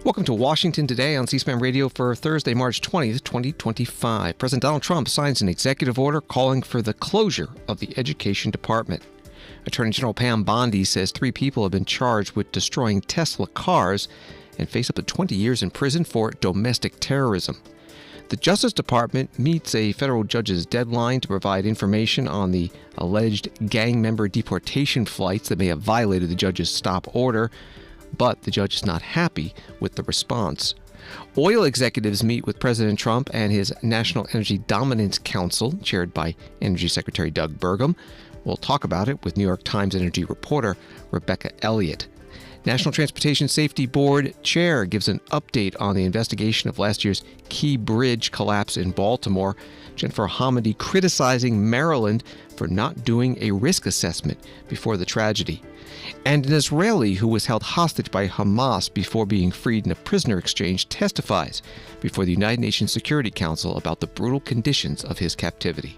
Welcome to Washington Today on C-SPAN Radio for Thursday, March 20th, 2025. President Donald Trump signs an executive order calling for the closure of the Education Department. Attorney General Pam Bondi says 3 people have been charged with destroying Tesla cars and face up to 20 years in prison for domestic terrorism. The Justice Department meets a federal judge's deadline to provide information on the alleged gang member deportation flights that may have violated the judge's stop order, but the judge is not happy with the response. Oil executives meet with President Trump and his National Energy Dominance Council, chaired by Energy Secretary Doug Burgum. We'll talk about it with New York Times energy reporter Rebecca Elliott. National Transportation Safety Board chair gives an update on the investigation of last year's Key Bridge collapse in Baltimore. Jennifer Homendy criticizing Maryland for not doing a risk assessment before the tragedy. And an Israeli who was held hostage by Hamas before being freed in a prisoner exchange testifies before the United Nations Security Council about the brutal conditions of his captivity.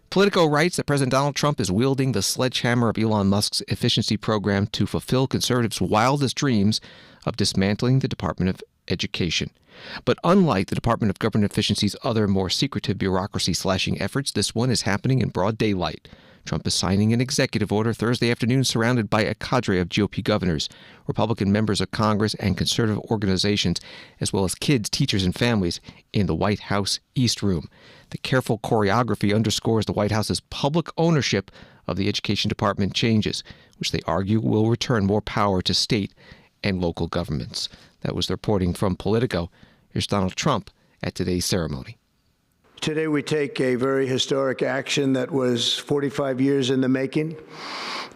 Politico writes that President Donald Trump is wielding the sledgehammer of Elon Musk's efficiency program to fulfill conservatives' wildest dreams of dismantling the Department of Education. But unlike the Department of Government Efficiency's other more secretive bureaucracy-slashing efforts, this one is happening in broad daylight. Trump is signing an executive order Thursday afternoon surrounded by a cadre of GOP governors, Republican members of Congress, and conservative organizations, as well as kids, teachers, and families in the White House East Room. The careful choreography underscores the White House's public ownership of the Education Department changes, which they argue will return more power to state and local governments. That was the reporting from Politico. Here's Donald Trump at today's ceremony. Today we take a very historic action that was 45 years in the making.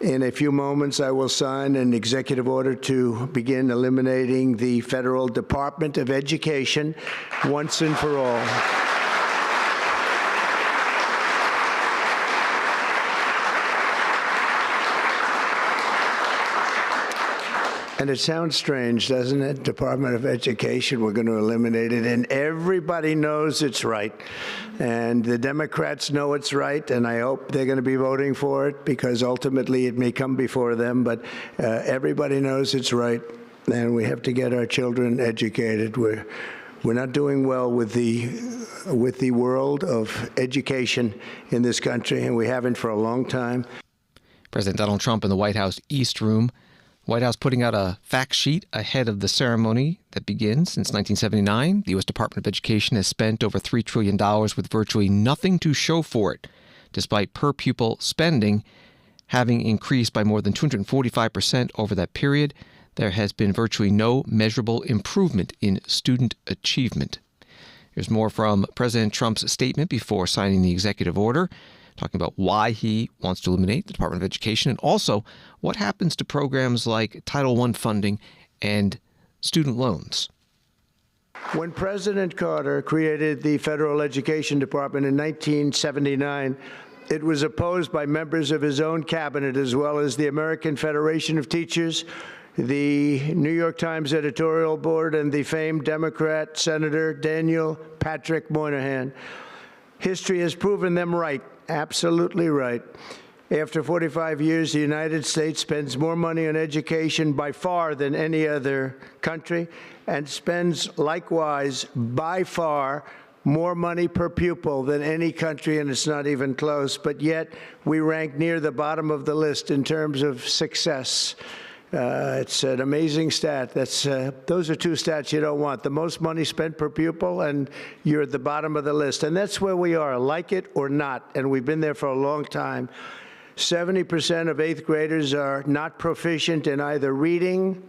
In a few moments, I will sign an executive order to begin eliminating the Federal Department of Education once and for all. And it sounds strange, doesn't it? Department of Education, we're going to eliminate it. And everybody knows it's right. And the Democrats know it's right, and I hope they're going to be voting for it because ultimately it may come before them. But everybody knows it's right, and we have to get our children educated. We're not doing well with the world of education in this country, and we haven't for a long time. President Donald Trump in the White House East Room. White House putting out a fact sheet ahead of the ceremony that begins. Since 1979, the U.S. Department of Education has spent over $3 trillion with virtually nothing to show for it, despite per-pupil spending having increased by more than 245% over that period. There has been virtually no measurable improvement in student achievement. Here's more from President Trump's statement before signing the executive order, talking about why he wants to eliminate the Department of Education and also what happens to programs like Title I funding and student loans. When President Carter created the Federal Education Department in 1979, it was opposed by members of his own cabinet as well as the American Federation of Teachers, the New York Times editorial board, and the famed Democrat Senator Daniel Patrick Moynihan. History has proven them right. Absolutely right. After 45 years, the United States spends more money on education by far than any other country and spends likewise by far more money per pupil than any country, and it's not even close. But yet we rank near the bottom of the list in terms of success. It's an amazing stat. Those are 2 stats you don't want. The most money spent per pupil, and you're at the bottom of the list. And that's where we are, like it or not. And we've been there for a long time. 70% of 8th graders are not proficient in either reading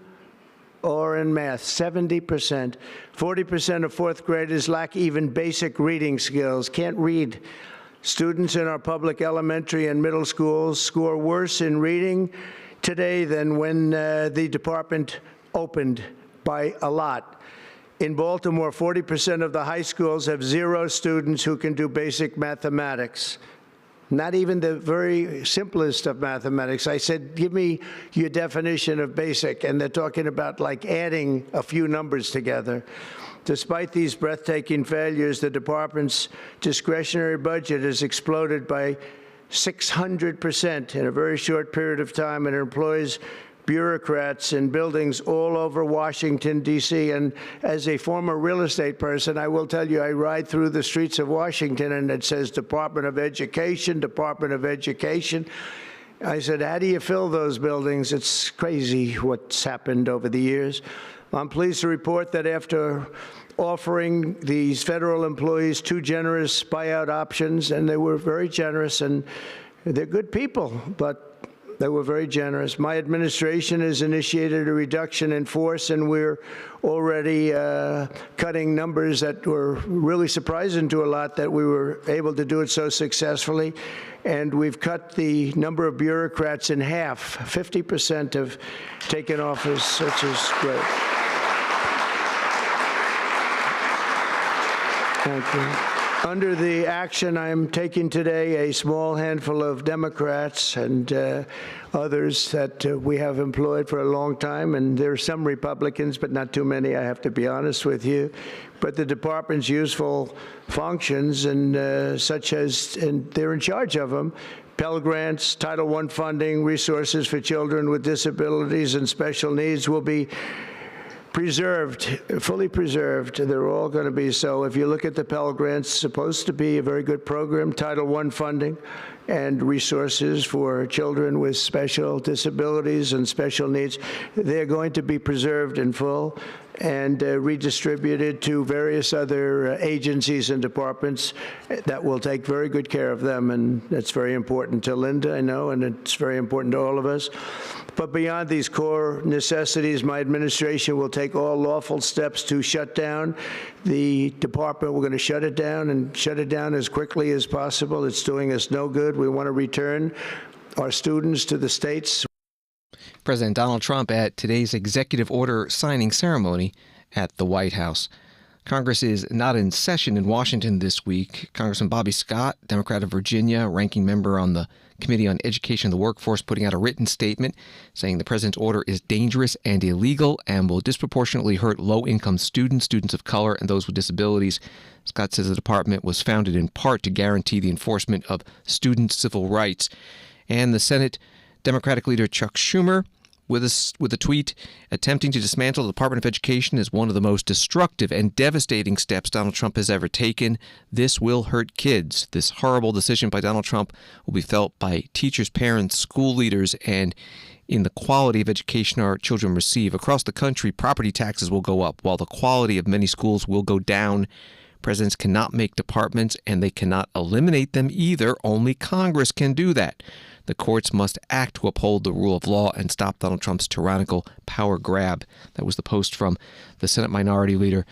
or in math. 70%. 40% of 4th graders lack even basic reading skills, can't read. Students in our public elementary and middle schools score worse in reading today than when the department opened by a lot. In Baltimore, 40% of the high schools have 0 students who can do basic mathematics. Not even the very simplest of mathematics. I said, give me your definition of basic, and they're talking about like adding a few numbers together. Despite these breathtaking failures, the department's discretionary budget has exploded by 600% in a very short period of time, and it employs bureaucrats in buildings all over Washington, D.C. And as a former real estate person, I will tell you, I ride through the streets of Washington and it says Department of Education, Department of Education. I said, how do you fill those buildings? It's crazy what's happened over the years. I'm pleased to report that after offering these federal employees 2 generous buyout options, and they were very generous, and they're good people, but they were very generous. My administration has initiated a reduction in force, and we're already cutting numbers that were really surprising to a lot that we were able to do it so successfully. And we've cut the number of bureaucrats in half. 50% have taken office, which is great. Thank you. Under the action I'm taking today, a small handful of Democrats and others that we have employed for a long time, and there are some Republicans, but not too many, I have to be honest with you. But the department's useful functions, and such as, and they're in charge of them, Pell Grants, Title I funding, resources for children with disabilities and special needs will be preserved, fully preserved. They're all going to be so. If you look at the Pell Grants, supposed to be a very good program, Title I funding and resources for children with special disabilities and special needs. They're going to be preserved in full and redistributed to various other agencies and departments that will take very good care of them. And that's very important to Linda, I know, and it's very important to all of us. But beyond these core necessities, my administration will take all lawful steps to shut down the department. We're going to shut it down and shut it down as quickly as possible. It's doing us no good. We want to return our students to the states. President Donald Trump at today's executive order signing ceremony at the White House. Congress is not in session in Washington this week. Congressman Bobby Scott, Democrat of Virginia, ranking member on the Committee on Education and the Workforce, putting out a written statement saying the president's order is dangerous and illegal and will disproportionately hurt low-income students, students of color, and those with disabilities. Scott says the department was founded in part to guarantee the enforcement of student civil rights. And the Senate Democratic leader Chuck Schumer, with a tweet, attempting to dismantle the Department of Education is one of the most destructive and devastating steps Donald Trump has ever taken. This will hurt kids. This horrible decision by Donald Trump will be felt by teachers, parents, school leaders, and in the quality of education our children receive. Across the country, property taxes will go up, while the quality of many schools will go down. Presidents cannot make departments, and they cannot eliminate them either. Only Congress can do that. The courts must act to uphold the rule of law and stop Donald Trump's tyrannical power grab. That was the post from the Senate Minority Leader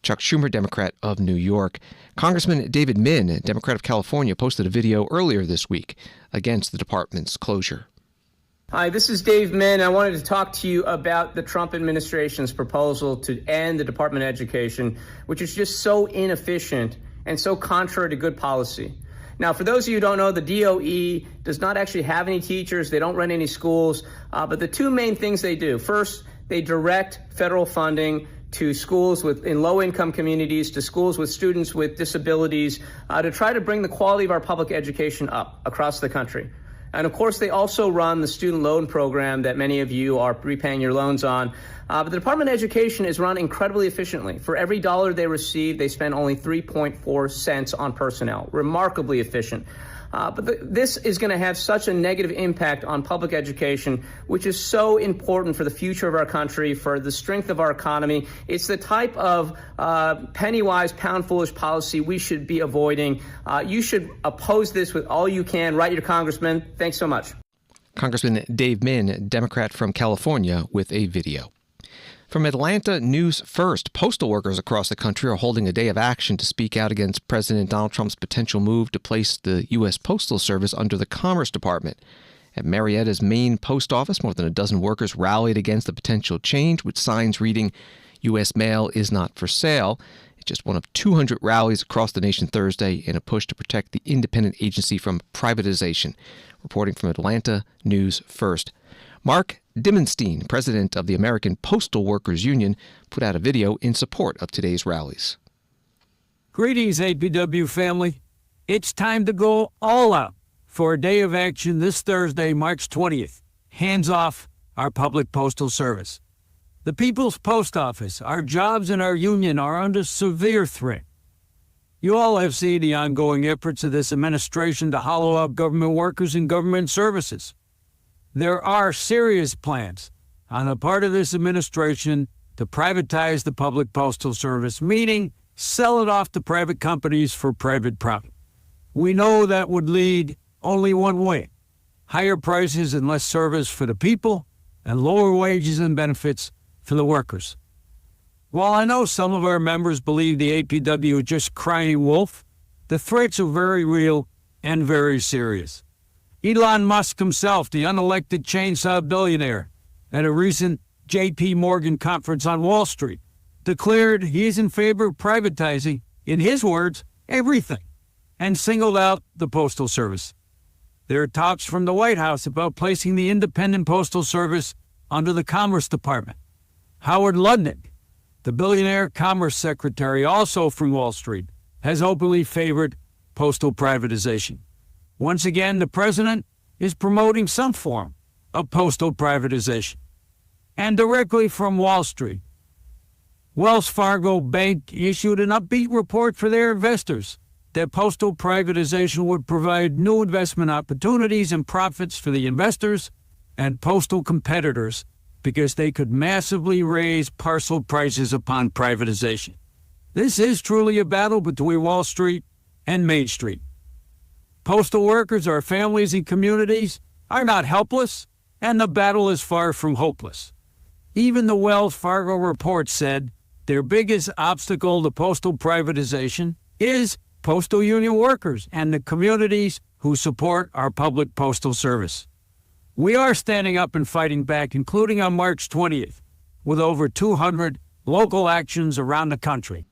Chuck Schumer, Democrat of New York. Congressman David Min, Democrat of California, posted a video earlier this week against the department's closure. Hi, this is Dave Min. I wanted to talk to you about the Trump administration's proposal to end the Department of Education, which is just so inefficient and so contrary to good policy. Now, for those of you who don't know, the DOE does not actually have any teachers. They don't run any schools. But the two main things they do: first, they direct federal funding to schools in low-income communities, to schools with students with disabilities, to try to bring the quality of our public education up across the country. And of course, they also run the student loan program that many of you are repaying your loans on. But the Department of Education is run incredibly efficiently. For every dollar they receive, they spend only 3.4 cents on personnel. Remarkably efficient. This is going to have such a negative impact on public education, which is so important for the future of our country, for the strength of our economy. It's the type of penny-wise, pound-foolish policy we should be avoiding. You should oppose this with all you can. Write your congressman. Thanks so much. Congressman Dave Min, Democrat from California, with a video. From Atlanta News First, postal workers across the country are holding a day of action to speak out against President Donald Trump's potential move to place the U.S. Postal Service under the Commerce Department. At Marietta's main post office, more than a dozen workers rallied against the potential change with signs reading, U.S. mail is not for sale. It's just one of 200 rallies across the nation Thursday in a push to protect the independent agency from privatization. Reporting from Atlanta News First. Mark Dimmenstein, president of the American Postal Workers Union, put out a video in support of today's rallies. Greetings, APW family. It's time to go all out for a day of action this Thursday, March 20th. Hands off our public postal service. The People's Post Office, our jobs and our union are under severe threat. You all have seen the ongoing efforts of this administration to hollow out government workers and government services. There are serious plans on the part of this administration to privatize the public postal service, meaning sell it off to private companies for private profit. We know that would lead only one way: higher prices and less service for the people, and lower wages and benefits for the workers. While I know some of our members believe the APW is just crying wolf, the threats are very real and very serious. Elon Musk himself, the unelected chainsaw billionaire, at a recent J.P. Morgan conference on Wall Street, declared he is in favor of privatizing, in his words, everything, and singled out the Postal Service. There are talks from the White House about placing the independent Postal Service under the Commerce Department. Howard Lutnick, the billionaire Commerce Secretary, also from Wall Street, has openly favored postal privatization. Once again, the president is promoting some form of postal privatization. And directly from Wall Street, Wells Fargo Bank issued an upbeat report for their investors that postal privatization would provide new investment opportunities and profits for the investors and postal competitors because they could massively raise parcel prices upon privatization. This is truly a battle between Wall Street and Main Street. Postal workers, our families and communities, are not helpless, and the battle is far from hopeless. Even the Wells Fargo report said their biggest obstacle to postal privatization is postal union workers and the communities who support our public postal service. We are standing up and fighting back, including on March 20th, with over 200 local actions around the country.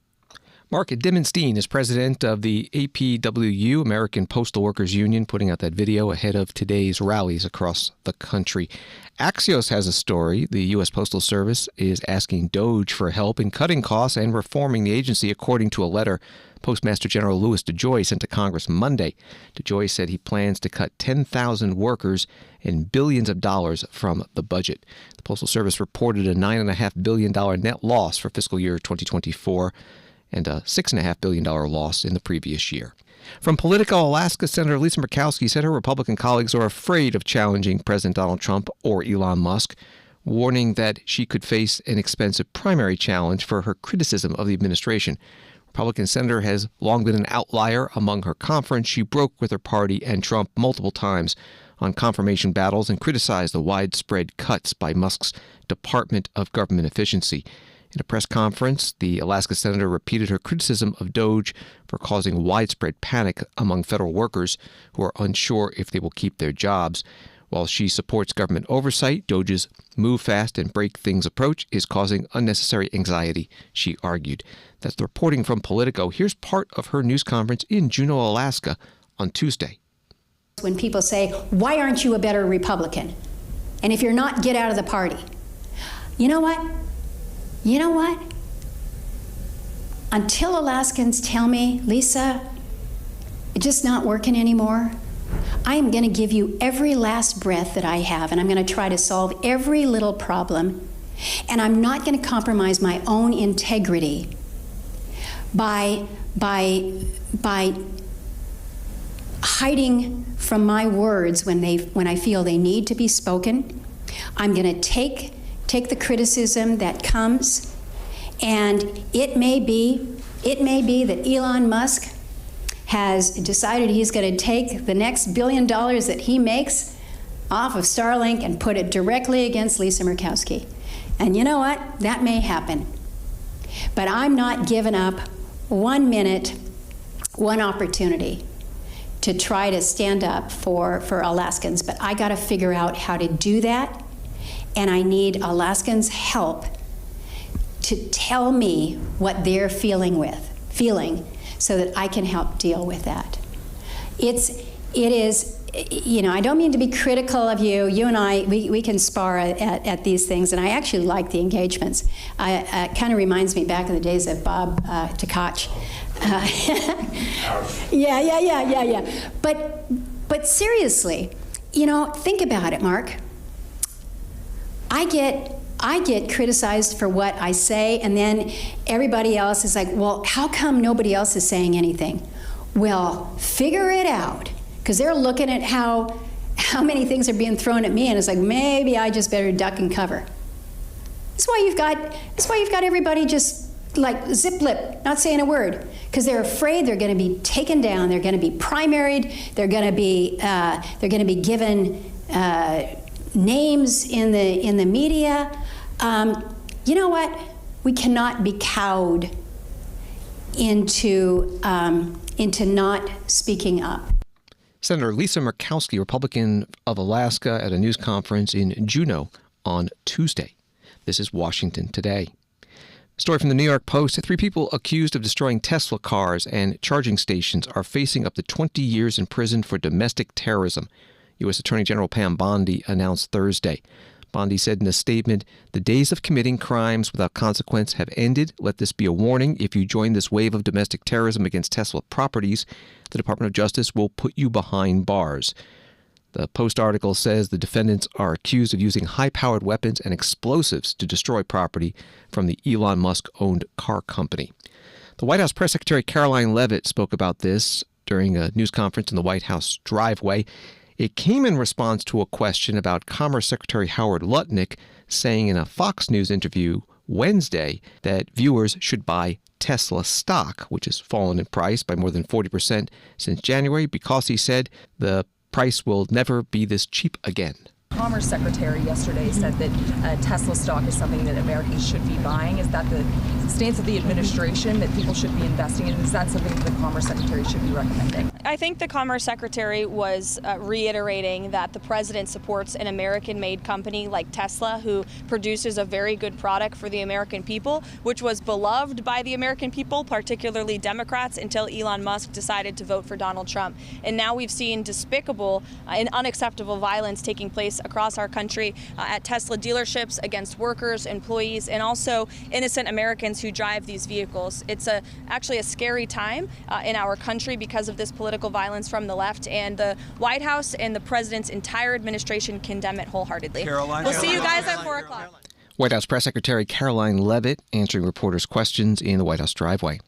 Mark Dimmenstein is president of the APWU, American Postal Workers Union, putting out that video ahead of today's rallies across the country. Axios has a story. The U.S. Postal Service is asking DOJ for help in cutting costs and reforming the agency, according to a letter Postmaster General Louis DeJoy sent to Congress Monday. DeJoy said he plans to cut 10,000 workers and billions of dollars from the budget. The Postal Service reported a $9.5 billion net loss for fiscal year 2024 and a $6.5 billion loss in the previous year. From Politico, Alaska Senator Lisa Murkowski said her Republican colleagues are afraid of challenging President Donald Trump or Elon Musk, warning that she could face an expensive primary challenge for her criticism of the administration. Republican senator has long been an outlier among her conference. She broke with her party and Trump multiple times on confirmation battles and criticized the widespread cuts by Musk's Department of Government Efficiency. In a press conference, the Alaska senator repeated her criticism of DOJ for causing widespread panic among federal workers who are unsure if they will keep their jobs. While she supports government oversight, DOJ's move fast and break things approach is causing unnecessary anxiety, she argued. That's the reporting from Politico. Here's part of her news conference in Juneau, Alaska on Tuesday. When people say, why aren't you a better Republican? And if you're not, get out of the party. You know what? You know what? Until Alaskans tell me, Lisa, it's just not working anymore, I am going to give you every last breath that I have, and I'm going to try to solve every little problem, and I'm not going to compromise my own integrity by hiding from my words when I feel they need to be spoken. I'm going to take the criticism that comes, and it may be that Elon Musk has decided he's going to take the next $1 billion that he makes off of Starlink and put it directly against Lisa Murkowski. And you know what? That may happen. But I'm not giving up 1 minute, one opportunity to try to stand up for Alaskans. But I got to figure out how to do that. And I need Alaskans' help to tell me what they're feeling so that I can help deal with that. It is, you know, I don't mean to be critical of you. You and I, we can spar at these things, and I actually like the engagements. It kind of reminds me back in the days of Bob Tkach. Yeah. But seriously, you know, think about it, Mark. I get criticized for what I say, and then everybody else is like, well, how come nobody else is saying anything? Well, figure it out, because they're looking at how many things are being thrown at me, and it's like, maybe I just better duck and cover. That's why you've got everybody just like zip lip, not saying a word, because they're afraid they're going to be taken down, they're going to be primaried, they're going to be given names in the media. You know what? We cannot be cowed into not speaking up. Senator Lisa Murkowski, Republican of Alaska, at a news conference in Juneau on Tuesday. This is Washington Today. Story from the New York Post. 3 people accused of destroying Tesla cars and charging stations are facing up to 20 years in prison for domestic terrorism, U.S. Attorney General Pam Bondi announced Thursday. Bondi said in a statement, "The days of committing crimes without consequence have ended. Let this be a warning. If you join this wave of domestic terrorism against Tesla properties, the Department of Justice will put you behind bars." The Post article says the defendants are accused of using high-powered weapons and explosives to destroy property from the Elon Musk-owned car company. The White House Press Secretary Karoline Leavitt spoke about this during a news conference in the White House driveway. It came in response to a question about Commerce Secretary Howard Lutnick saying in a Fox News interview Wednesday that viewers should buy Tesla stock, which has fallen in price by more than 40% since January, because he said the price will never be this cheap again. Commerce Secretary yesterday said that Tesla stock is something that Americans should be buying. Is that the stance of the administration, that people should be investing in? Is that something that the Commerce Secretary should be recommending? I think the Commerce Secretary was reiterating that the president supports an American-made company like Tesla, who produces a very good product for the American people, which was beloved by the American people, particularly Democrats, until Elon Musk decided to vote for Donald Trump. And now we've seen despicable and unacceptable violence taking place across our country at Tesla dealerships against workers, employees, and also innocent Americans who drive these vehicles. It's actually a scary time in our country because of this political violence from the left, and the White House and the president's entire administration condemn it wholeheartedly. We'll see you guys at 4 o'clock. White House Press Secretary Karoline Leavitt answering reporters' questions in the White House driveway.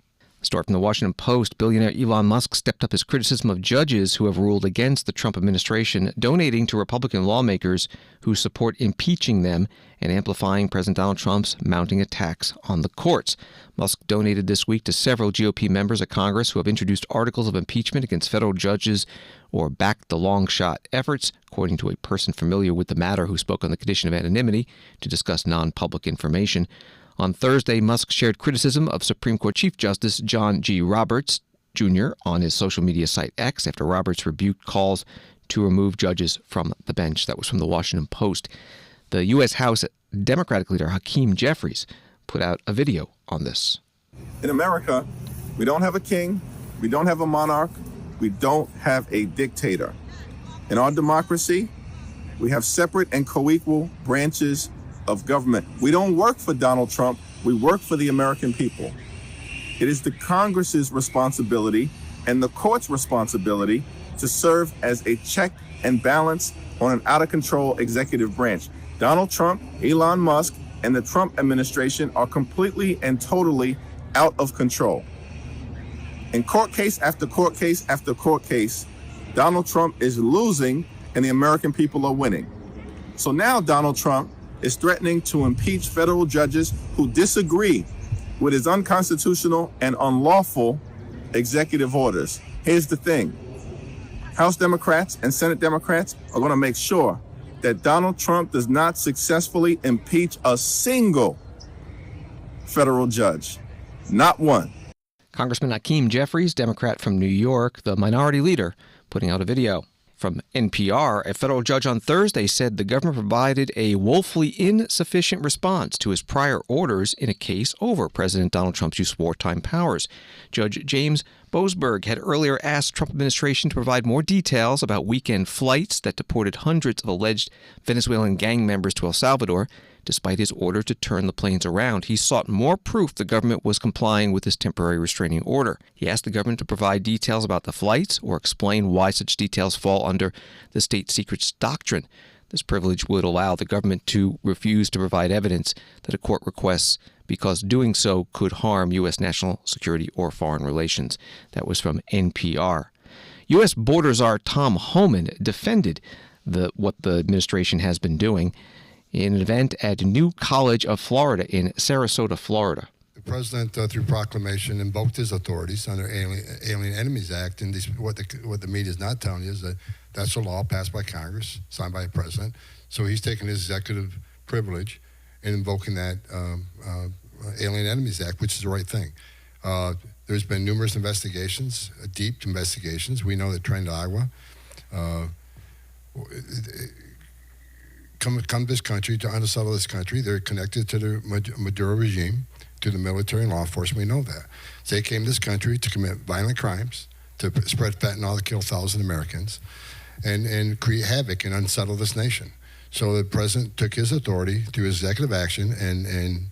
A story from the Washington Post. Billionaire Elon Musk stepped up his criticism of judges who have ruled against the Trump administration, donating to Republican lawmakers who support impeaching them and amplifying President Donald Trump's mounting attacks on the courts. Musk donated this week to several GOP members of Congress who have introduced articles of impeachment against federal judges or backed the long-shot efforts, according to a person familiar with the matter who spoke on the condition of anonymity to discuss non-public information. On Thursday, Musk shared criticism of Supreme Court Chief Justice John G. Roberts, Jr. on his social media site X after Roberts rebuked calls to remove judges from the bench. That was from the Washington Post. The U.S. House Democratic leader Hakeem Jeffries put out a video on this. In America, we don't have a king, we don't have a monarch, we don't have a dictator. In our democracy, we have separate and co-equal branches of government. We don't work for Donald Trump, we work for the American people. It is the Congress's responsibility and the court's responsibility to serve as a check and balance on an out-of-control executive branch. Donald Trump, Elon Musk, and the Trump administration are completely and totally out of control. In court case after court case after court case, Donald Trump is losing and the American people are winning. So now Donald Trump is threatening to impeach federal judges who disagree with his unconstitutional and unlawful executive orders. Here's the thing. House Democrats and Senate Democrats are going to make sure that Donald Trump does not successfully impeach a single federal judge. Not one. Congressman Hakeem Jeffries, Democrat from New York, the minority leader, putting out a video. From NPR, a federal judge on Thursday said the government provided a woefully insufficient response to his prior orders in a case over President Donald Trump's use of wartime powers. Judge James Boasberg had earlier asked the Trump administration to provide more details about weekend flights that deported hundreds of alleged Venezuelan gang members to El Salvador. Despite his order to turn the planes around, he sought more proof the government was complying with his temporary restraining order. He asked the government to provide details about the flights or explain why such details fall under the state secrets doctrine. This privilege would allow the government to refuse to provide evidence that a court requests because doing so could harm U.S. national security or foreign relations. That was from NPR. U.S. Border Czar Tom Homan defended what the administration has been doing in an event at New College of Florida in Sarasota, Florida. The president, through proclamation, invoked his authorities under Alien Enemies Act, and what the media is not telling you is that that's a law passed by Congress, signed by the president. So he's taking his executive privilege and invoking that Alien Enemies Act, which is the right thing. There's been numerous investigations, deep investigations. We know that Tren de Agua come to this country to unsettle this country. They're connected to the Maduro regime, to the military and law enforcement. We know that. So they came to this country to commit violent crimes, to spread fentanyl to kill thousands of Americans, and create havoc and unsettle this nation. So the president took his authority through his executive action, and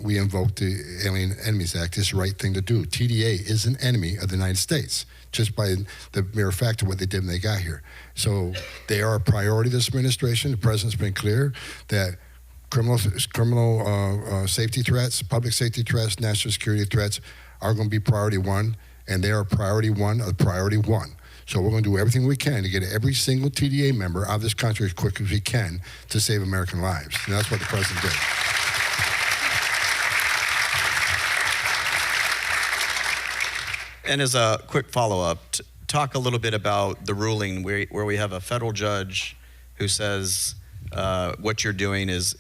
we invoked the Alien Enemies Act. It's the right thing to do. TDA is an enemy of the United States, just by the mere fact of what they did when they got here. So they are a priority of this administration. The president's been clear that criminal safety threats, public safety threats, national security threats are going to be priority one, and they are priority one of priority one. So we're going to do everything we can to get every single TDA member out of this country as quick as we can to save American lives. And that's what the president did. And as a quick follow-up, talk a little bit about the ruling where we have a federal judge who says what you're doing is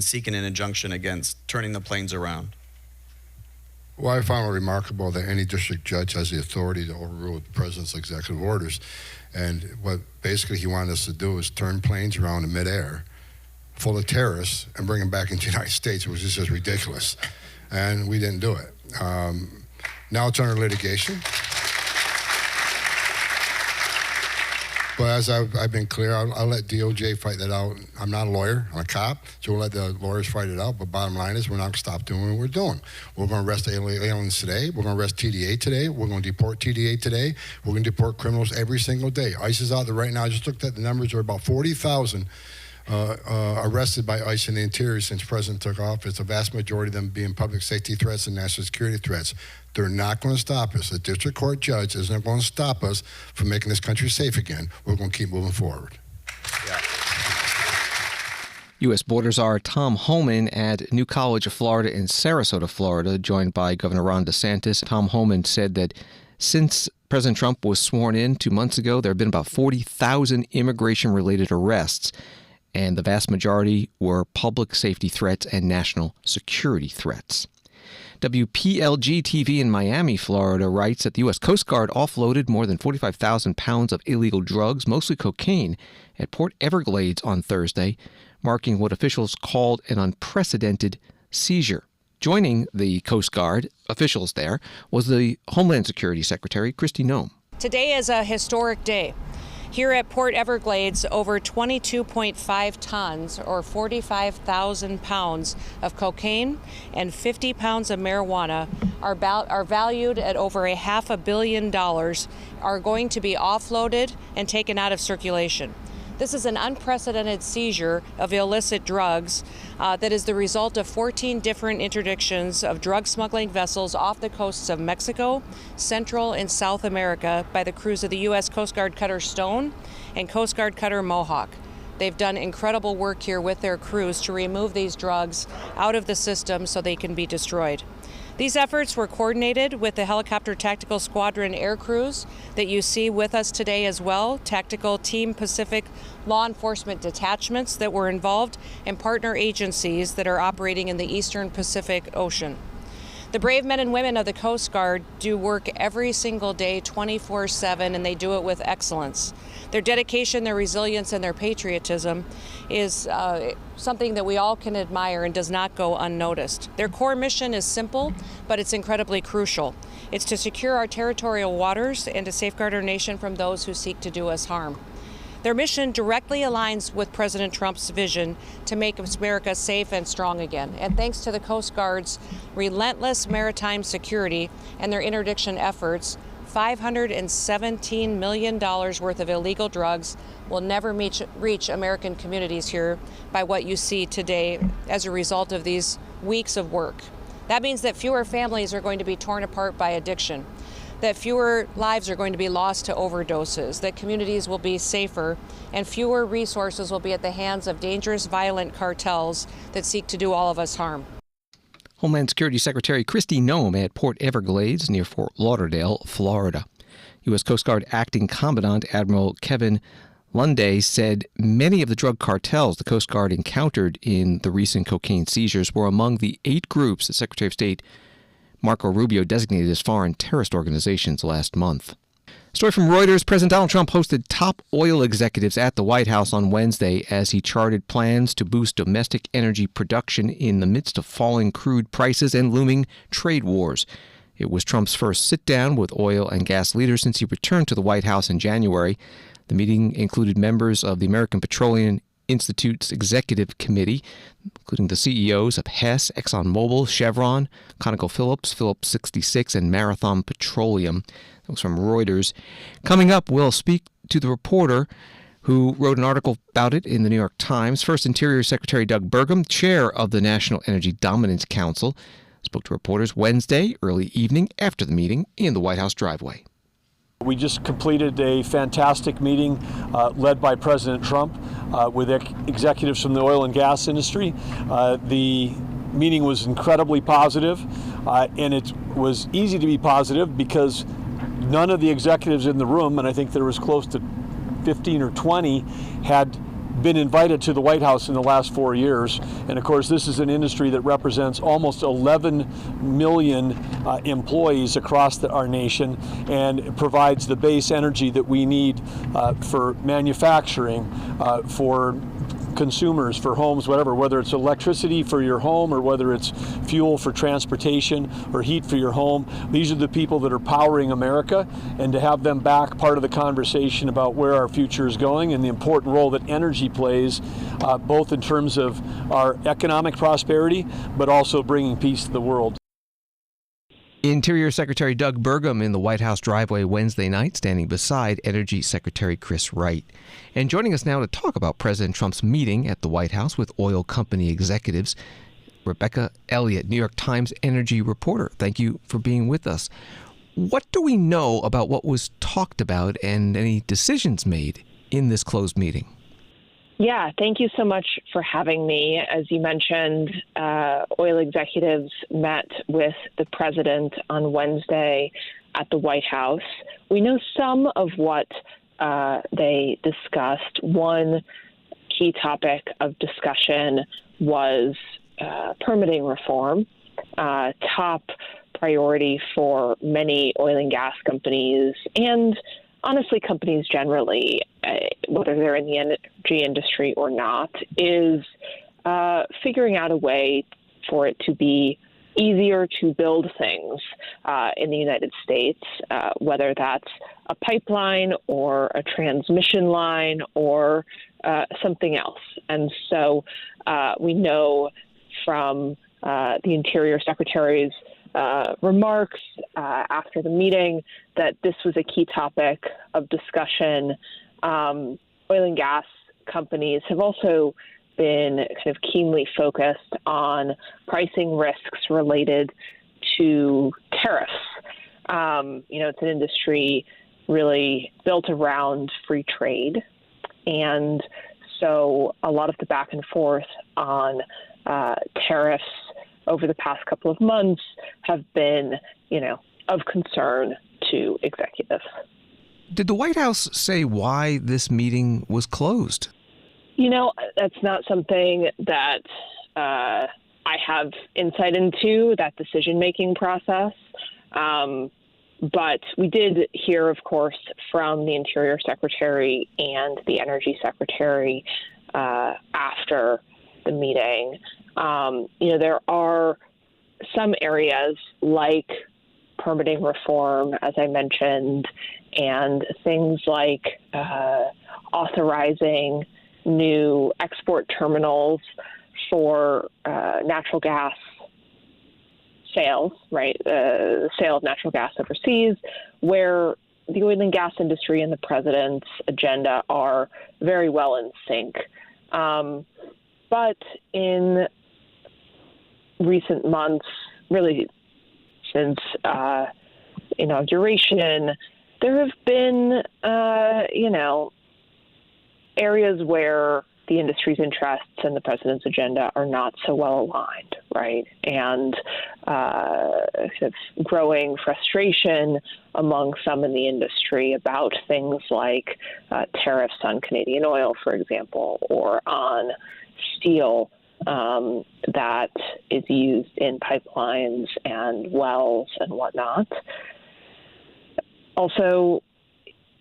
seeking an injunction against turning the planes around. Well, I found it remarkable that any district judge has the authority to overrule the president's executive orders. And what basically he wanted us to do is turn planes around in midair full of terrorists and bring them back into the United States, which is just ridiculous. And we didn't do it. Now it's under litigation. But as I've been clear, I'll let DOJ fight that out. I'm not a lawyer, I'm a cop, so we'll let the lawyers fight it out. But bottom line is we're not going to stop doing what we're doing. We're going to arrest aliens today. We're going to arrest TDA today. We're going to deport TDA today. We're going to deport criminals every single day. ICE is out there right now. I just looked at the numbers. There are about 40,000 arrested by ICE in the interior since President took office. The vast majority of them being public safety threats and national security threats. They're not going to stop us. The district court judge isn't going to stop us from making this country safe again. We're going to keep moving forward. Yeah. U.S. Border Czar Tom Homan at New College of Florida in Sarasota, Florida, joined by Governor Ron DeSantis. Tom Homan said that since President Trump was sworn in 2 months ago, there have been about 40,000 immigration-related arrests, and the vast majority were public safety threats and national security threats. WPLG-TV in Miami, Florida, writes that the U.S. Coast Guard offloaded more than 45,000 pounds of illegal drugs, mostly cocaine, at Port Everglades on Thursday, marking what officials called an unprecedented seizure. Joining the Coast Guard officials there was the Homeland Security Secretary, Kristi Noem. Today is a historic day. Here at Port Everglades, over 22.5 tons or 45,000 pounds of cocaine and 50 pounds of marijuana are valued at over $500 million are going to be offloaded and taken out of circulation. This is an unprecedented seizure of illicit drugs that is the result of 14 different interdictions of drug smuggling vessels off the coasts of Mexico, Central and South America by the crews of the U.S. Coast Guard Cutter Stone and Coast Guard Cutter Mohawk. They've done incredible work here with their crews to remove these drugs out of the system so they can be destroyed. These efforts were coordinated with the Helicopter Tactical Squadron air crews that you see with us today as well, Tactical Team Pacific law enforcement detachments that were involved, and partner agencies that are operating in the Eastern Pacific Ocean. The brave men and women of the Coast Guard do work every single day, 24/7, and they do it with excellence. Their dedication, their resilience, and their patriotism is something that we all can admire and does not go unnoticed. Their core mission is simple, but it's incredibly crucial. It's to secure our territorial waters and to safeguard our nation from those who seek to do us harm. Their mission directly aligns with President Trump's vision to make America safe and strong again. And thanks to the Coast Guard's relentless maritime security and their interdiction efforts, $517 million worth of illegal drugs will never reach American communities here by what you see today as a result of these weeks of work. That means that fewer families are going to be torn apart by addiction, that fewer lives are going to be lost to overdoses, that communities will be safer, and fewer resources will be at the hands of dangerous, violent cartels that seek to do all of us harm. Homeland Security Secretary Kristi Noem at Port Everglades near Fort Lauderdale, Florida. U.S. Coast Guard Acting Commandant Admiral Kevin Lunday said many of the drug cartels the Coast Guard encountered in the recent cocaine seizures were among the 8 groups that Secretary of State Marco Rubio designated as foreign terrorist organizations last month. Story from Reuters. President Donald Trump hosted top oil executives at the White House on Wednesday as he charted plans to boost domestic energy production in the midst of falling crude prices and looming trade wars. It was Trump's first sit-down with oil and gas leaders since he returned to the White House in January. The meeting included members of the American Petroleum Institute's Executive Committee, including the CEOs of Hess, ExxonMobil, Chevron, ConocoPhillips, Phillips 66, and Marathon Petroleum. That was from Reuters. Coming up, we'll speak to the reporter who wrote an article about it in the New York Times. First, Interior Secretary Doug Burgum, chair of the National Energy Dominance Council, spoke to reporters Wednesday early evening after the meeting in the White House driveway. We just completed a fantastic meeting led by President Trump with executives from the oil and gas industry. The meeting was incredibly positive, and it was easy to be positive because none of the executives in the room, and I think there was close to 15 or 20, had been invited to the White House in the last 4 years. And of course, this is an industry that represents almost 11 million employees across our nation and provides the base energy that we need for manufacturing, for consumers, for homes, whatever, whether it's electricity for your home or whether it's fuel for transportation or heat for your home. These are the people that are powering America, and to have them back part of the conversation about where our future is going and the important role that energy plays, both in terms of our economic prosperity, but also bringing peace to the world. Interior Secretary Doug Burgum in the White House driveway Wednesday night, standing beside Energy Secretary Chris Wright. And joining us now to talk about President Trump's meeting at the White House with oil company executives, Rebecca Elliott, New York Times energy reporter. Thank you for being with us. What do we know about what was talked about and any decisions made in this closed meeting? Yeah, thank you so much for having me. As you mentioned, oil executives met with the president on Wednesday at the White House. We know some of what they discussed. One key topic of discussion was permitting reform, top priority for many oil and gas companies and honestly companies generally, whether they're in the energy industry or not, is figuring out a way for it to be easier to build things in the United States, whether that's a pipeline or a transmission line or something else. And so we know from the Interior Secretary's remarks after the meeting that this was a key topic of discussion. Oil and gas companies have also been kind of keenly focused on pricing risks related to tariffs. It's an industry really built around free trade. And so a lot of the back and forth on tariffs over the past couple of months have been, of concern to executives. Did the White House say why this meeting was closed? That's not something that I have insight into, that decision-making process. But we did hear, of course, from the Interior Secretary and the Energy Secretary after the meeting. There are some areas like permitting reform, as I mentioned, and things like authorizing new export terminals for natural gas sales, right? The sale of natural gas overseas, where the oil and gas industry and the president's agenda are very well in sync. But in recent months, really since inauguration, there have been, areas where the industry's interests and the president's agenda are not so well aligned, right? And sort of growing frustration among some in the industry about things like tariffs on Canadian oil, for example, or on steel that is used in pipelines and wells and whatnot. Also,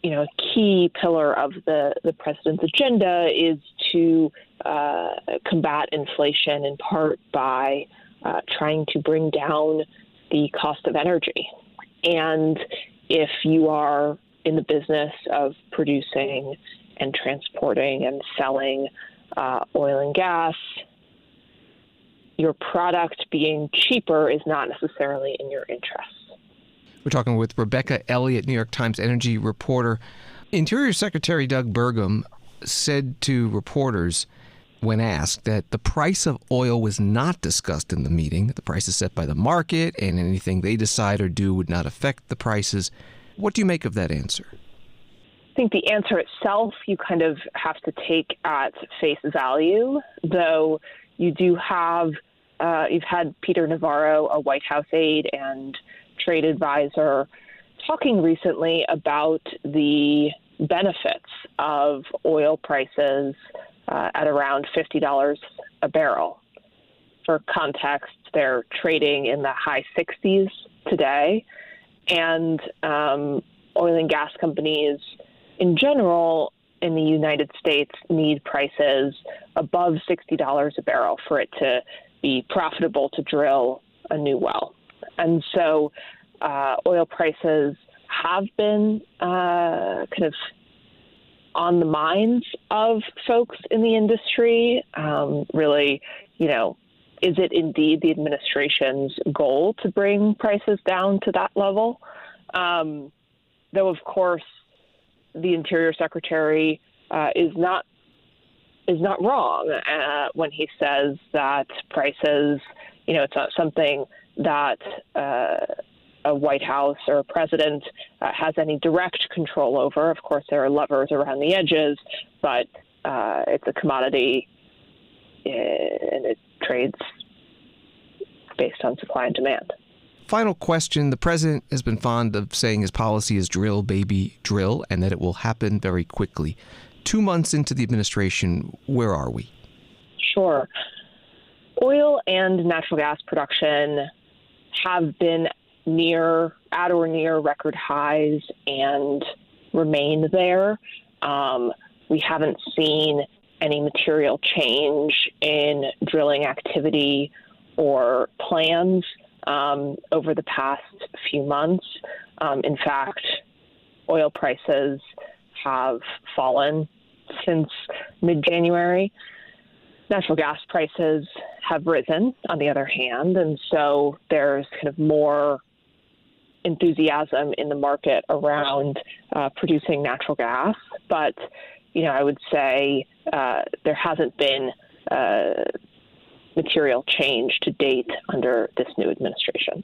a key pillar of the president's agenda is to combat inflation in part by trying to bring down the cost of energy. And if you are in the business of producing and transporting and selling oil and gas, your product being cheaper is not necessarily in your interest. We're talking with Rebecca Elliott, New York Times energy reporter. Interior Secretary Doug Burgum said to reporters when asked that the price of oil was not discussed in the meeting. The price is set by the market, and anything they decide or do would not affect the prices. What do you make of that answer? I think the answer itself you kind of have to take at face value, though you do have, you've had Peter Navarro, a White House aide and trade advisor, talking recently about the benefits of oil prices at around $50 a barrel. For context, they're trading in the high 60s today, and oil and gas companies in general in the United States need prices above $60 a barrel for it to be profitable to drill a new well. And so oil prices have been kind of on the minds of folks in the industry. Really, is it indeed the administration's goal to bring prices down to that level? Though, of course, the Interior Secretary is not wrong when he says that prices, it's not something that a White House or a president has any direct control over. Of course, there are levers around the edges, but it's a commodity and it trades based on supply and demand. Final question. The president has been fond of saying his policy is drill, baby, drill, and that it will happen very quickly. 2 months into the administration, where are we? Sure. Oil and natural gas production have been at or near record highs and remain there. We haven't seen any material change in drilling activity or plans over the past few months. In fact, oil prices have fallen since mid-January. Natural gas prices have risen, on the other hand, and so there's kind of more enthusiasm in the market around producing natural gas. But, I would say there hasn't been material change to date under this new administration.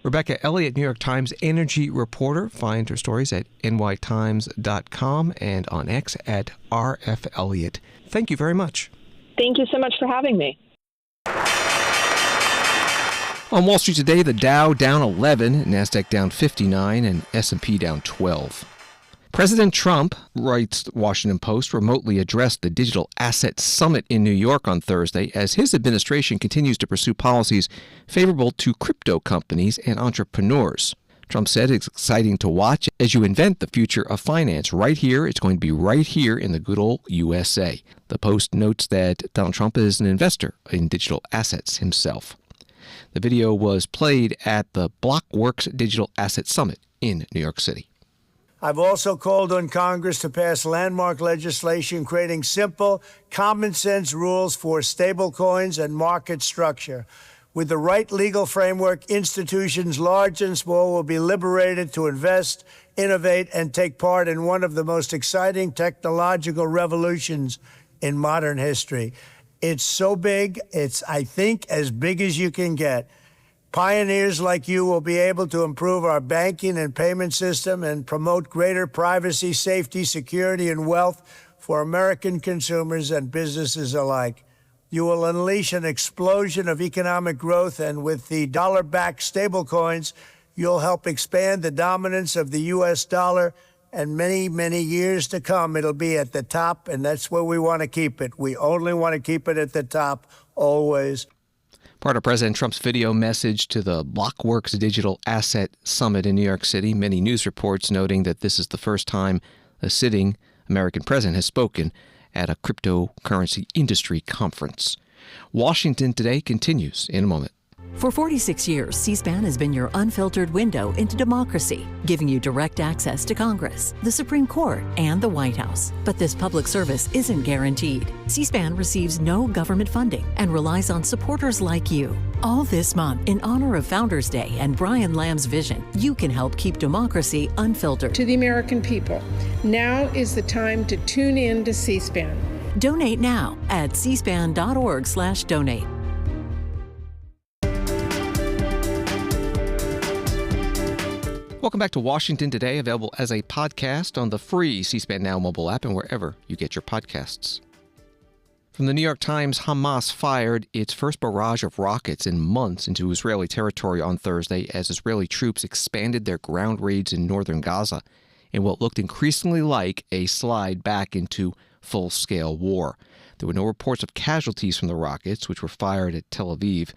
Rebecca Elliott, New York Times energy reporter. Find her stories at nytimes.com and on X at RFElliott. Thank you very much. Thank you so much for having me. On Wall Street today, the Dow down 11, NASDAQ down 59, and S&P down 12. President Trump, writes the Washington Post, remotely addressed the Digital Asset Summit in New York on Thursday as his administration continues to pursue policies favorable to crypto companies and entrepreneurs. Trump said it's exciting to watch as you invent the future of finance. Right here, it's going to be right here in the good old USA. The Post notes that Donald Trump is an investor in digital assets himself. The video was played at the Blockworks Digital Asset Summit in New York City. I've also called on Congress to pass landmark legislation creating simple, common-sense rules for stablecoins and market structure. With the right legal framework, institutions large and small will be liberated to invest, innovate, and take part in one of the most exciting technological revolutions in modern history. It's so big, it's, I think, as big as you can get. Pioneers like you will be able to improve our banking and payment system and promote greater privacy, safety, security, and wealth for American consumers and businesses alike. You will unleash an explosion of economic growth, and with the dollar-backed stablecoins, you'll help expand the dominance of the U.S. dollar, and many, many years to come, it'll be at the top, and that's where we want to keep it. We only want to keep it at the top, always. Part of President Trump's video message to the Blockworks Digital Asset Summit in New York City, many news reports noting that this is the first time a sitting American president has spoken at a cryptocurrency industry conference. Washington Today continues in a moment. For 46 years, C-SPAN has been your unfiltered window into democracy, giving you direct access to Congress, the Supreme Court, and the White House. But this public service isn't guaranteed. C-SPAN receives no government funding and relies on supporters like you. All this month, in honor of Founders Day and Brian Lamb's vision, you can help keep democracy unfiltered. To the American people, now is the time to tune in to C-SPAN. Donate now at cspan.org/donate. Welcome back to Washington Today, available as a podcast on the free C-SPAN Now mobile app and wherever you get your podcasts. From the New York Times, Hamas fired its first barrage of rockets in months into Israeli territory on Thursday as Israeli troops expanded their ground raids in northern Gaza in what looked increasingly like a slide back into full-scale war. There were no reports of casualties from the rockets, which were fired at Tel Aviv.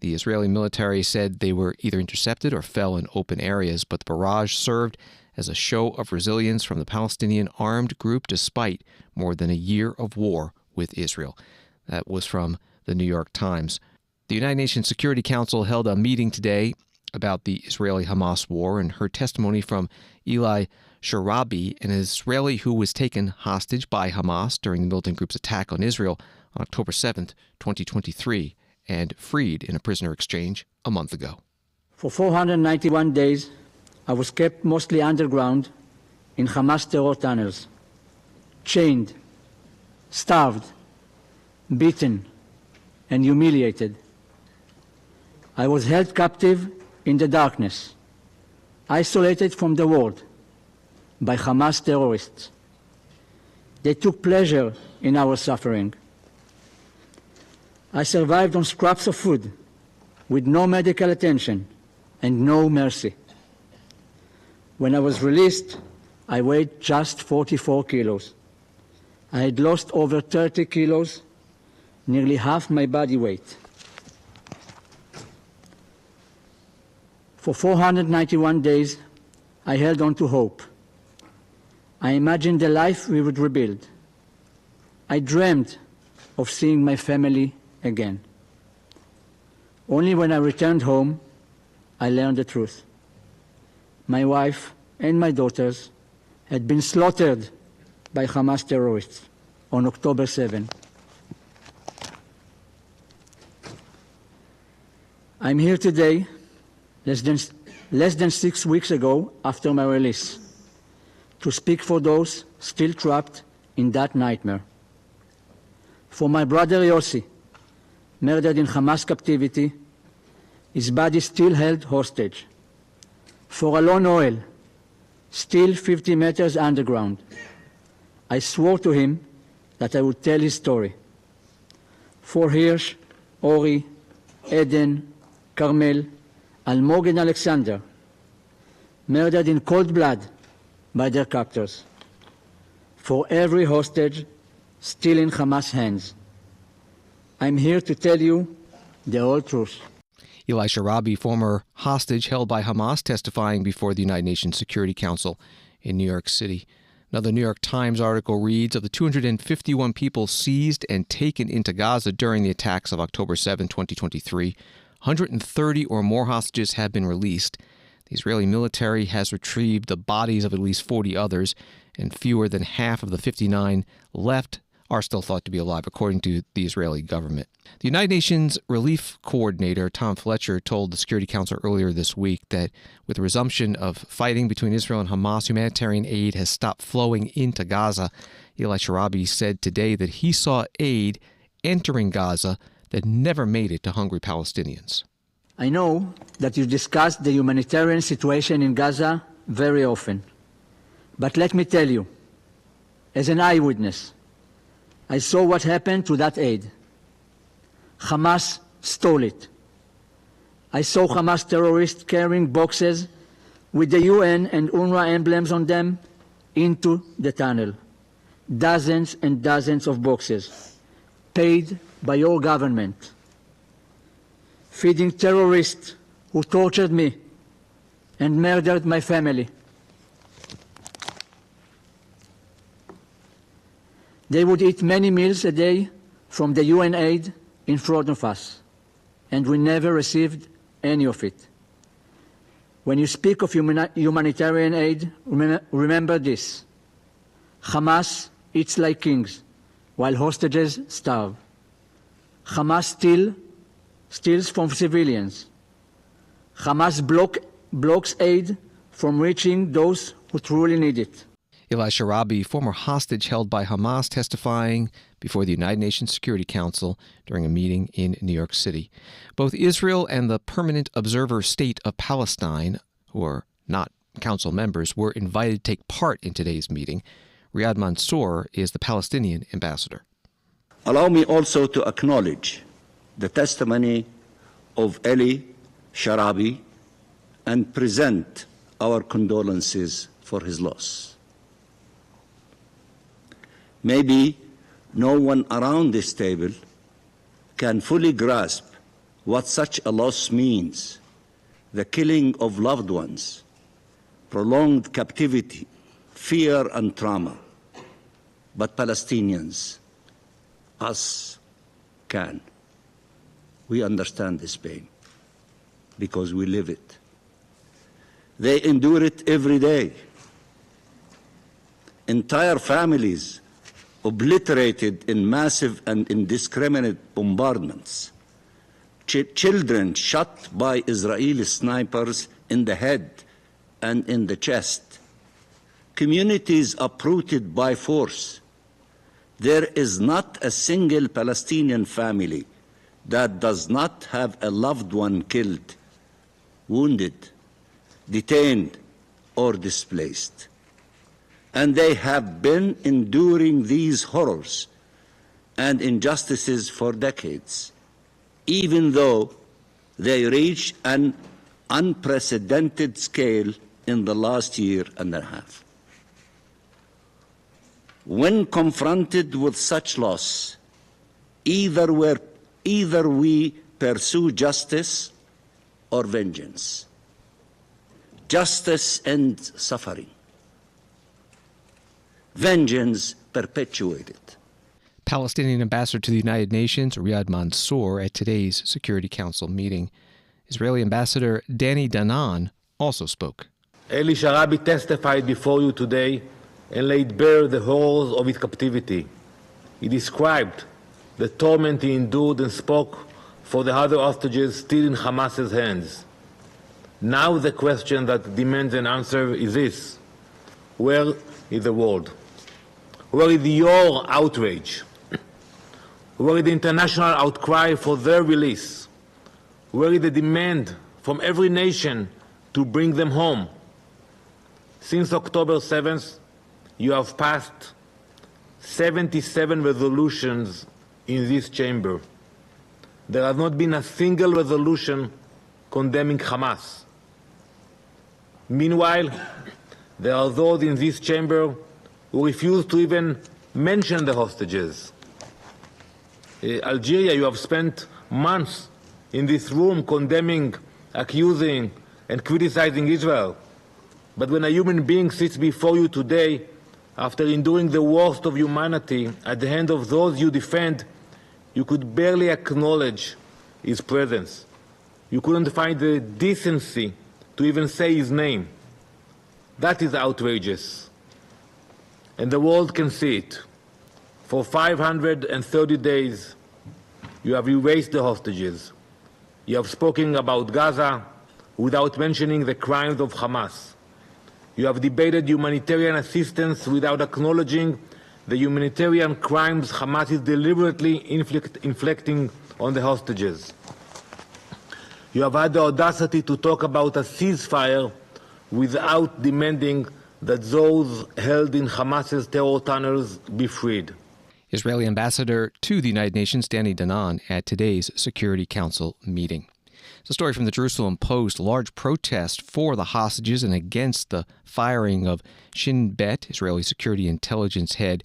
The Israeli military said they were either intercepted or fell in open areas, but the barrage served as a show of resilience from the Palestinian armed group despite more than a year of war with Israel. That was from the New York Times. The United Nations Security Council held a meeting today about the Israeli-Hamas war and heard testimony from Eli Sharabi, an Israeli who was taken hostage by Hamas during the militant group's attack on Israel on October 7th, 2023. And freed in a prisoner exchange a month ago. For 491 days, I was kept mostly underground in Hamas terror tunnels, chained, starved, beaten, and humiliated. I was held captive in the darkness, isolated from the world by Hamas terrorists. They took pleasure in our suffering. I survived on scraps of food with no medical attention and no mercy. When I was released, I weighed just 44 kilos. I had lost over 30 kilos, nearly half my body weight. For 491 days, I held on to hope. I imagined a life we would rebuild. I dreamed of seeing my family again. Only when I returned home, I learned the truth. My wife and my daughters had been slaughtered by Hamas terrorists on October 7. I'm here today, less than 6 weeks ago after my release, to speak for those still trapped in that nightmare. For my brother Yossi, murdered in Hamas captivity, his body still held hostage. For Alon Oel, still 50 meters underground, I swore to him that I would tell his story. For Hirsch, Ori, Eden, Carmel, Almog and Alexander, murdered in cold blood by their captors. For every hostage still in Hamas hands, I'm here to tell you the whole truth. Eli Sharabi, former hostage held by Hamas, testifying before the United Nations Security Council in New York City. Another New York Times article reads, of the 251 people seized and taken into Gaza during the attacks of October 7, 2023, 130 or more hostages have been released. The Israeli military has retrieved the bodies of at least 40 others, and fewer than half of the 59 left are still thought to be alive, according to the Israeli government. The United Nations Relief Coordinator Tom Fletcher told the Security Council earlier this week that with the resumption of fighting between Israel and Hamas, humanitarian aid has stopped flowing into Gaza. Eli Sharabi said today that he saw aid entering Gaza that never made it to hungry Palestinians. I know that you discuss the humanitarian situation in Gaza very often. But let me tell you, as an eyewitness, I saw what happened to that aid. Hamas stole it. I saw Hamas terrorists carrying boxes with the UN and UNRWA emblems on them into the tunnel. Dozens and dozens of boxes, paid by your government, feeding terrorists who tortured me and murdered my family. They would eat many meals a day from the UN aid in front of us, and we never received any of it. When you speak of humanitarian aid, remember this. Hamas eats like kings, while hostages starve. Hamas steals from civilians. Hamas blocks aid from reaching those who truly need it. Eli Sharabi, former hostage held by Hamas, testifying before the United Nations Security Council during a meeting in New York City. Both Israel and the Permanent Observer State of Palestine, who are not council members, were invited to take part in today's meeting. Riyad Mansour is the Palestinian ambassador. Allow me also to acknowledge the testimony of Eli Sharabi and present our condolences for his loss. Maybe no one around this table can fully grasp what such a loss means: the killing of loved ones, prolonged captivity, fear and trauma. But Palestinians, us, can. We understand this pain because we live it. They endure it every day. Entire families obliterated in massive and indiscriminate bombardments. Children shot by Israeli snipers in the head and in the chest. Communities uprooted by force. There is not a single Palestinian family that does not have a loved one killed, wounded, detained, or displaced. And they have been enduring these horrors and injustices for decades, even though they reached an unprecedented scale in the last year and a half. When confronted with such loss, either we pursue justice or vengeance. Justice ends suffering. Vengeance perpetuated. Palestinian ambassador to the United Nations, Riyad Mansour, at today's Security Council meeting. Israeli ambassador Danny Danon also spoke. Eli Sharabi testified before you today and laid bare the horrors of his captivity. He described the torment he endured and spoke for the other hostages still in Hamas's hands. Now the question that demands an answer is this: where is the world? Where is your outrage? Where is the international outcry for their release? Where is the demand from every nation to bring them home? Since October 7th, you have passed 77 resolutions in this chamber. There has not been a single resolution condemning Hamas. Meanwhile, there are those in this chamber who refuse to even mention the hostages. Algeria, you have spent months in this room condemning, accusing, and criticizing Israel. But when a human being sits before you today, after enduring the worst of humanity at the hand of those you defend, you could barely acknowledge his presence. You couldn't find the decency to even say his name. That is outrageous. And the world can see it. For 530 days, you have erased the hostages. You have spoken about Gaza without mentioning the crimes of Hamas. You have debated humanitarian assistance without acknowledging the humanitarian crimes Hamas is deliberately inflicting on the hostages. You have had the audacity to talk about a ceasefire without demanding that those held in Hamas's terror tunnels be freed. Israeli ambassador to the United Nations, Danny Danon, at today's Security Council meeting. It's a story from the Jerusalem Post. Large protest for the hostages and against the firing of Shin Bet, Israeli security intelligence head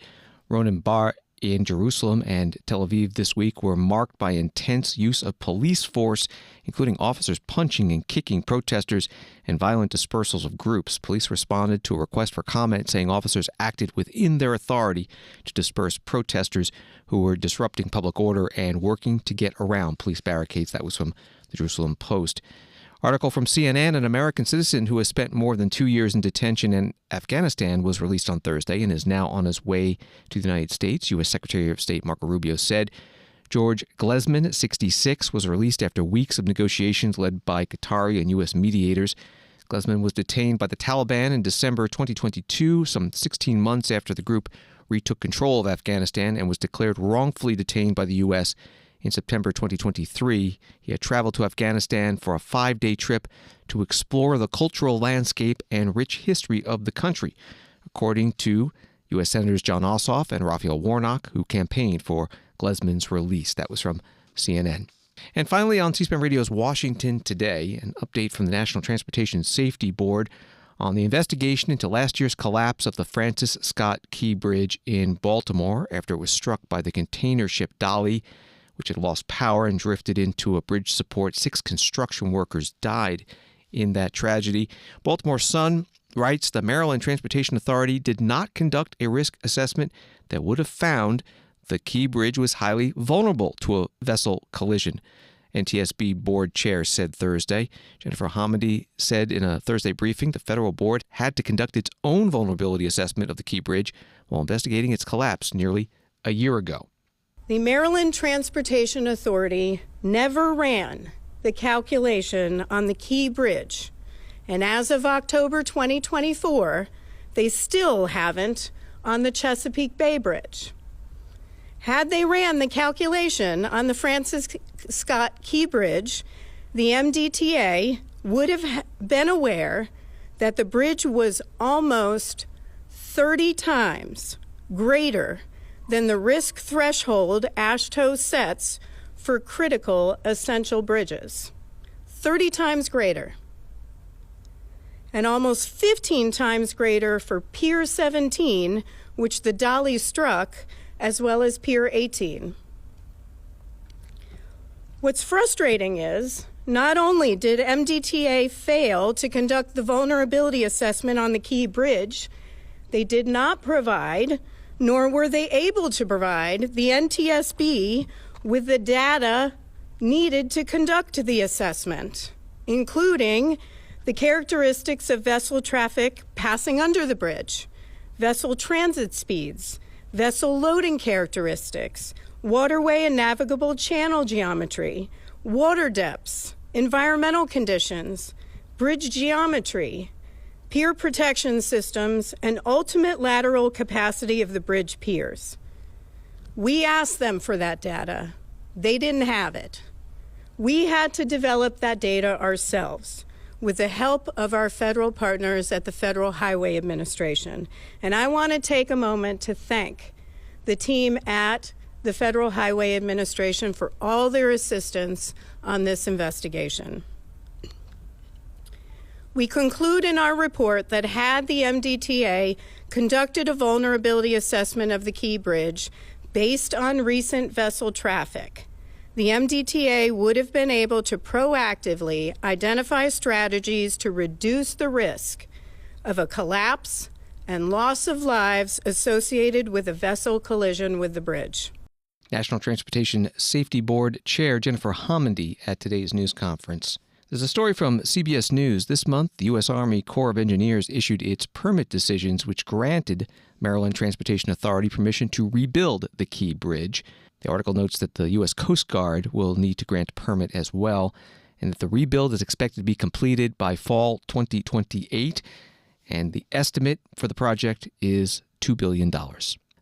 Ronen Bar, in Jerusalem and Tel Aviv this week were marked by intense use of police force, including officers punching and kicking protesters and violent dispersals of groups. Police responded to a request for comment, saying officers acted within their authority to disperse protesters who were disrupting public order and working to get around police barricades. That was from the Jerusalem Post. Article from CNN, an American citizen who has spent more than 2 years in detention in Afghanistan was released on Thursday and is now on his way to the United States. U.S. Secretary of State Marco Rubio said George Glesman, 66, was released after weeks of negotiations led by Qatari and U.S. mediators. Glesman was detained by the Taliban in December 2022, some 16 months after the group retook control of Afghanistan, and was declared wrongfully detained by the U.S. In September 2023, he had traveled to Afghanistan for a 5-day trip to explore the cultural landscape and rich history of the country, according to U.S. Senators John Ossoff and Raphael Warnock, who campaigned for Glesman's release. That was from CNN. And finally, on C-SPAN Radio's Washington Today, an update from the National Transportation Safety Board on the investigation into last year's collapse of the Francis Scott Key Bridge in Baltimore after it was struck by the container ship Dolly, which had lost power and drifted into a bridge support. 6 construction workers died in that tragedy. Baltimore Sun writes the Maryland Transportation Authority did not conduct a risk assessment that would have found the Key Bridge was highly vulnerable to a vessel collision. NTSB board chair said Thursday. Jennifer Homendy said in a Thursday briefing the federal board had to conduct its own vulnerability assessment of the Key Bridge while investigating its collapse nearly a year ago. The Maryland Transportation Authority never ran the calculation on the Key Bridge, and as of October 2024, they still haven't on the Chesapeake Bay Bridge. Had they ran the calculation on the Francis Scott Key Bridge, the MDTA would have been aware that the bridge was almost 30 times greater than the risk threshold AASHTO sets for critical essential bridges. 30 times greater. And almost 15 times greater for Pier 17, which the Dolly struck, as well as Pier 18. What's frustrating is, not only did MDTA fail to conduct the vulnerability assessment on the Key Bridge, they did not provide, nor were they able to provide, the NTSB with the data needed to conduct the assessment, including the characteristics of vessel traffic passing under the bridge, vessel transit speeds, vessel loading characteristics, waterway and navigable channel geometry, water depths, environmental conditions, bridge geometry, pier protection systems, and ultimate lateral capacity of the bridge piers. We asked them for that data. They didn't have it. We had to develop that data ourselves with the help of our federal partners at the Federal Highway Administration. And I want to take a moment to thank the team at the Federal Highway Administration for all their assistance on this investigation. We conclude in our report that had the MDTA conducted a vulnerability assessment of the Key Bridge based on recent vessel traffic, the MDTA would have been able to proactively identify strategies to reduce the risk of a collapse and loss of lives associated with a vessel collision with the bridge. National Transportation Safety Board Chair Jennifer Homendy at today's news conference. There's a story from CBS News. This month, the U.S. Army Corps of Engineers issued its permit decisions, which granted Maryland Transportation Authority permission to rebuild the Key Bridge. The article notes that the U.S. Coast Guard will need to grant a permit as well, and that the rebuild is expected to be completed by fall 2028, and the estimate for the project is $2 billion.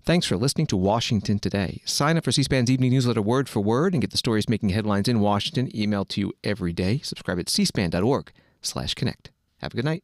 Thanks for listening to Washington Today. Sign up for C-SPAN's evening newsletter word for word and get the stories making headlines in Washington emailed to you every day. Subscribe at cspan.org/connect. Have a good night.